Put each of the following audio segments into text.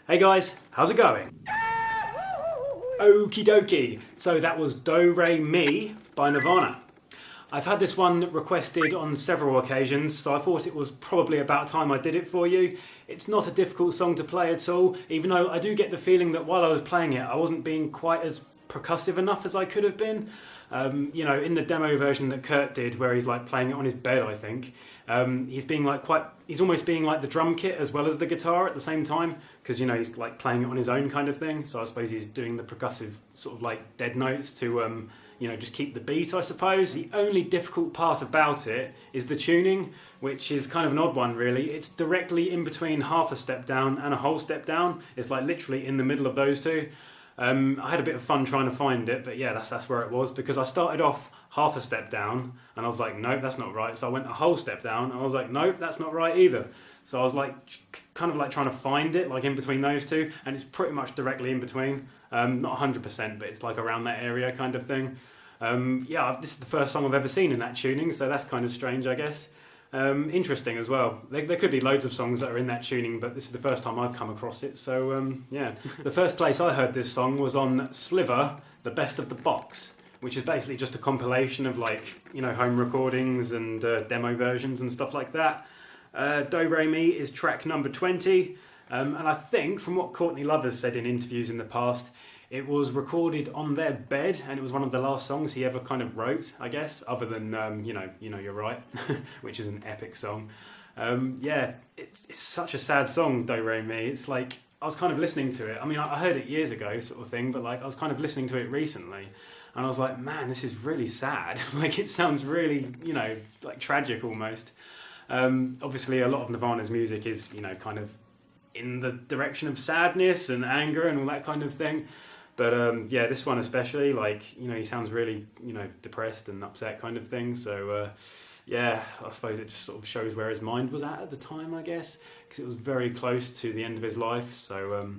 Hey guys, how's it going? Okie dokie, so that was Do Re Mi by Nirvana. I've had this one requested on several occasions, so I thought it was probably about time I did it for you. It's not a difficult song to play at all, even though I do get the feeling that while I was playing it, I wasn't being quite as percussive enough as I could have been. You know, in the demo version that Kurt did, where he's like playing it on his bed, I think, he's almost being like the drum kit as well as the guitar at the same time, because you know he's like playing it on his own kind of thing. So I suppose he's doing the percussive sort of like dead notes to you know, just keep the beat, I suppose. The only difficult part about it is the tuning, which is kind of an odd one really. It's directly in between half a step down and a whole step down. It's like literally in the middle of those two. I had a bit of fun trying to find it, but yeah, that's where it was, because I started off half a step down and I was like, nope, that's not right. So I went a whole step down and I was like, nope, that's not right either. So I was like, kind of like trying to find it, like in between those two, and it's pretty much directly in between. Not 100%, but it's like around that area kind of thing. Yeah, this is the first song I've ever seen in that tuning, so that's kind of strange, I guess. Interesting as well. There could be loads of songs that are in that tuning, but this is the first time I've come across it, so yeah. The first place I heard this song was on Sliver, The Best of the Box, which is basically just a compilation of like, you know, home recordings and demo versions and stuff like that. Do Re Mi is track number 20, and I think from what Courtney Love has said in interviews in the past, it was recorded on their bed, and it was one of the last songs he ever kind of wrote, I guess, other than, you know, You're Right, which is an epic song. Yeah, it's such a sad song, Do Re Mi. It's like, I was kind of listening to it. I mean, I heard it years ago, sort of thing, but like, I was kind of listening to it recently, and I was like, man, this is really sad. Like, it sounds really, you know, like tragic almost. Obviously, a lot of Nirvana's music is, you know, kind of in the direction of sadness and anger and all that kind of thing. But yeah, this one especially, like, you know, he sounds really, you know, depressed and upset kind of thing. So yeah, I suppose it just sort of shows where his mind was at the time, I guess, because it was very close to the end of his life. So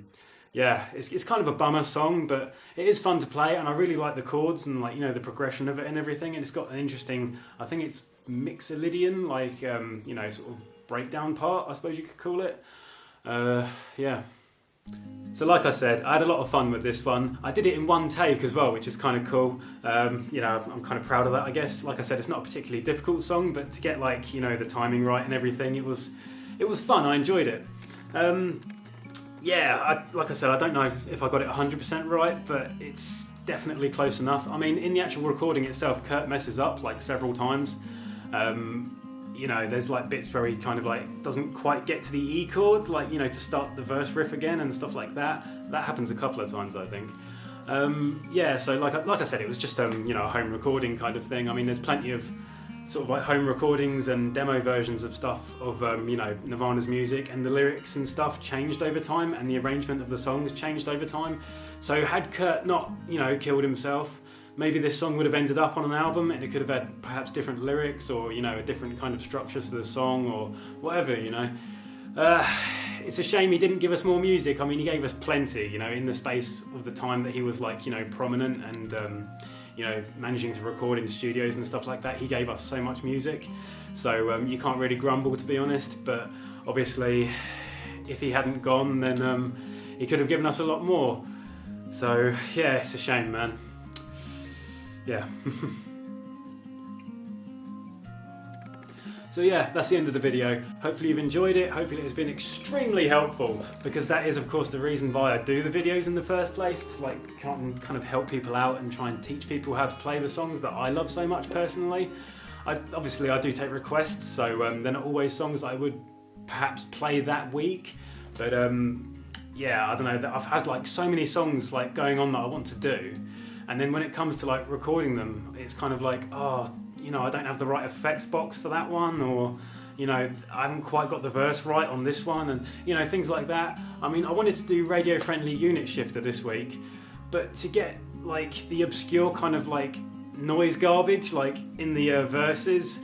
yeah, it's kind of a bummer song, but it is fun to play, and I really like the chords and, like, you know, the progression of it and everything. And it's got an interesting, I think it's Mixolydian, like, you know, sort of breakdown part, I suppose you could call it. Yeah. So like I said, I had a lot of fun with this one. I did it in one take as well, which is kind of cool. You know, I'm kind of proud of that, I guess. Like I said, it's not a particularly difficult song, but to get, like, you know, the timing right and everything, it was fun. I enjoyed it. Yeah, like I said, I don't know if I got it 100% right, but it's definitely close enough. I mean, in the actual recording itself, Kurt messes up like several times. You know, there's like bits where he kind of like doesn't quite get to the E chord, like, you know, to start the verse riff again and stuff like that. That happens a couple of times, I think. Yeah, so like I said, it was just you know, a home recording kind of thing. I mean, there's plenty of sort of like home recordings and demo versions of stuff of you know, Nirvana's music, and the lyrics and stuff changed over time, and the arrangement of the songs changed over time. So had Kurt not, you know, killed himself, maybe this song would have ended up on an album, and it could have had perhaps different lyrics, or, you know, a different kind of structure to the song, or whatever, you know. It's a shame he didn't give us more music. I mean, he gave us plenty, you know, in the space of the time that he was, like, you know, prominent and, you know, managing to record in studios and stuff like that. He gave us so much music, so you can't really grumble, to be honest. But obviously, if he hadn't gone, then he could have given us a lot more. So yeah, it's a shame, man. Yeah. So yeah, that's the end of the video. Hopefully you've enjoyed it. Hopefully it's been extremely helpful, because that is, of course, the reason why I do the videos in the first place, to like kind of help people out and try and teach people how to play the songs that I love so much personally. Obviously I do take requests, so they're not always songs that I would perhaps play that week, but yeah, I don't know, I've had like so many songs like going on that I want to do, and then when it comes to like recording them, it's kind of like, oh, you know, I don't have the right effects box for that one, or, you know, I haven't quite got the verse right on this one, and, you know, things like that. I mean, I wanted to do radio-friendly unit shifter this week, but to get like the obscure kind of like noise garbage like in the verses,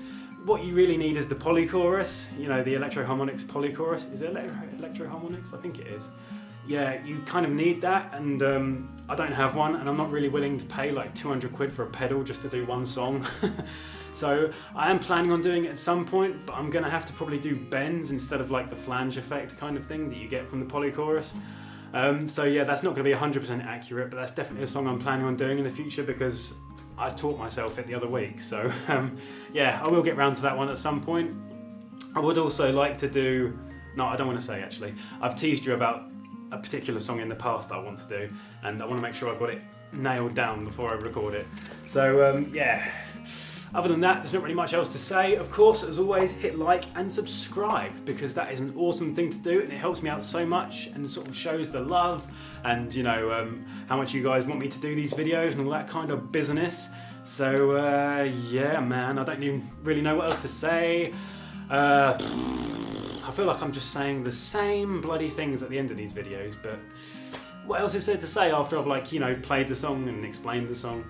what you really need is the polychorus, you know, the electro-harmonics polychorus. Is it electro-harmonics? I think it is. Yeah, you kind of need that, and I don't have one, and I'm not really willing to pay like 200 quid for a pedal just to do one song. So I am planning on doing it at some point, but I'm going to have to probably do bends instead of like the flange effect kind of thing that you get from the polychorus. So yeah, that's not going to be 100% accurate, but that's definitely a song I'm planning on doing in the future because I taught myself it the other week. So yeah, I will get round to that one at some point. I would also like to do, no, I don't want to say actually. I've teased you about a particular song in the past that I want to do, and I want to make sure I've got it nailed down before I record it. So yeah, other than that, there's not really much else to say. Of course, as always, hit like and subscribe because that is an awesome thing to do and it helps me out so much and sort of shows the love and, you know, how much you guys want me to do these videos and all that kind of business. So yeah, man, I don't even really know what else to say. I feel like I'm just saying the same bloody things at the end of these videos, but what else is there to say after I've, like, you know, played the song and explained the song?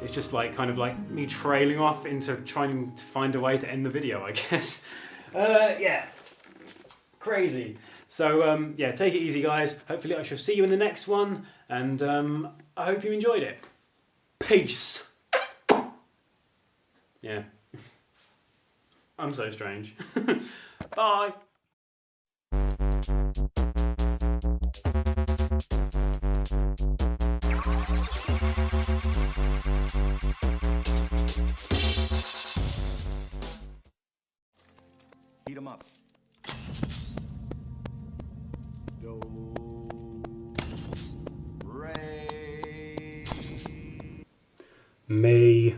It's just like kind of like me trailing off into trying to find a way to end the video, I guess. Yeah, crazy. So yeah, take it easy, guys. Hopefully I shall see you in the next one, and I hope you enjoyed it. Peace. Yeah. I'm so strange. Bye. Heat 'em up. Do, re. Me.